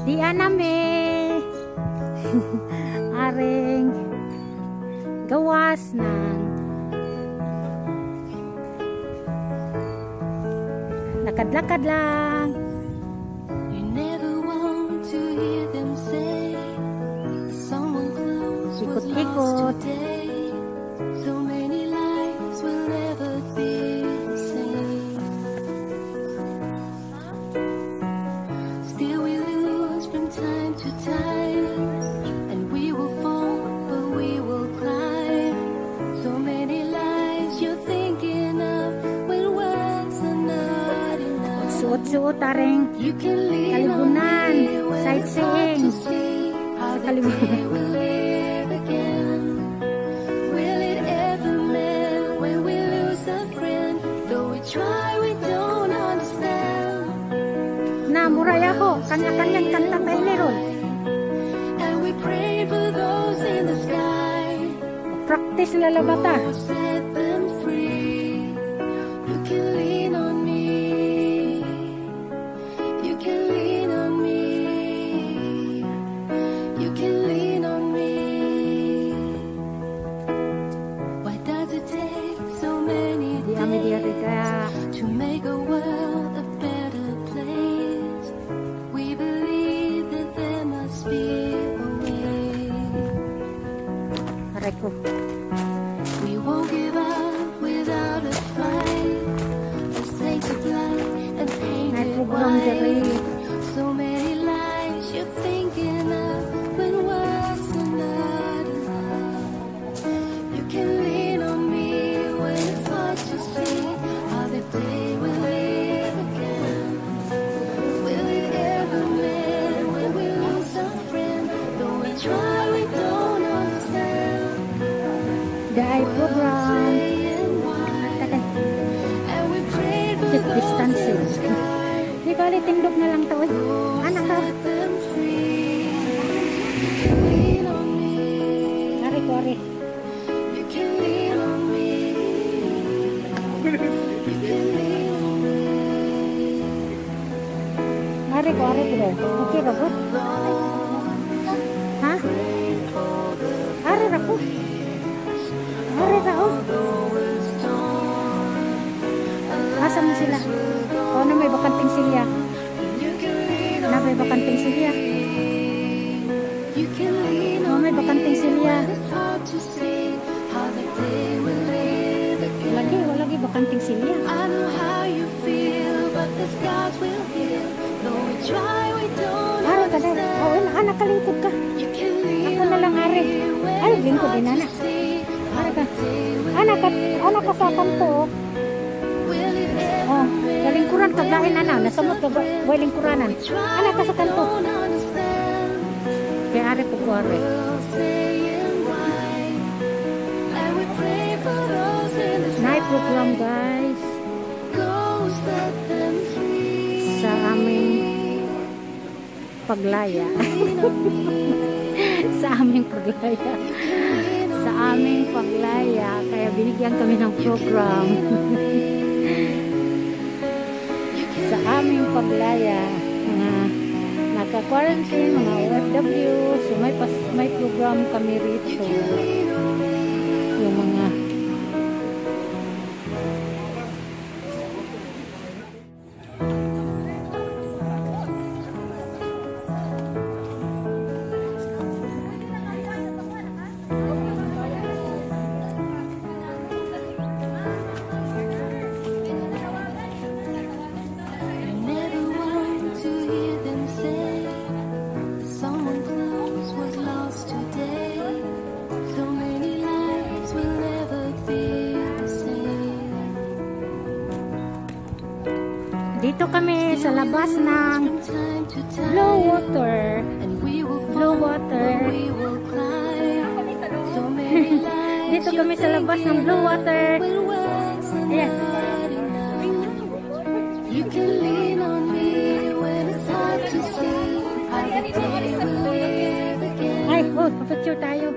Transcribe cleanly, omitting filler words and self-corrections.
Di aname. Aring gawas ng lakad-lakad lang. You never want to hear them say someone close was lost today. So many lives will never be the same. Still we lose from time to time, and we will fall, but we will climb. So many lives you're thinking of when words are not enough. Suot-suot aring kalibunan, sightseeing sa kalibunan. Na muraya ko kanya-kanyang kanta tayo meron. Practice lalabata. To make a world a better place, we believe that there must be a way. We won't give up without a fight. Let's take the blood and paint it white. So many lives you're thinking of when words are not enough. You can lean on me when it's hard to see. Day will live again. Will it ever mend when we lose a friend? Though we try, we don't understand. Dahil program keep distancing. Di bali tindog na lang to eh. Anak ka. Ari ko ari. Ari ko okay ra ko. Ha? Ari ra ko. Ari ra ko. Asa mo sila? O na may bakanting silya. Na may bakanting silya. O may bakanting silya. Lagi bakanting silya. I know how you feel, but the scars will heal. Ari ka daw. Oo, anak kalingkod ka. Ako na lang ari. Ay, lingkod din anak. Ari ka. Anak ka sa kanto. Oh, kalingkuran ka dahil anak. Nasamot ka ba lingkuranan. Anak ka sa kanto. Kaya ari po ko ari. Night program guys. Sa aming paglaya. Sa aming paglaya. Kaya binigyan kami ng program. Sa aming paglaya. Mga naka-quarantine, mga OFW. So may program kami rito. Yung mga dito kami sa labas ng Blue Water. Dito kami sa labas ng Blue Water. Ayan. Ay, oh, papicture tayo.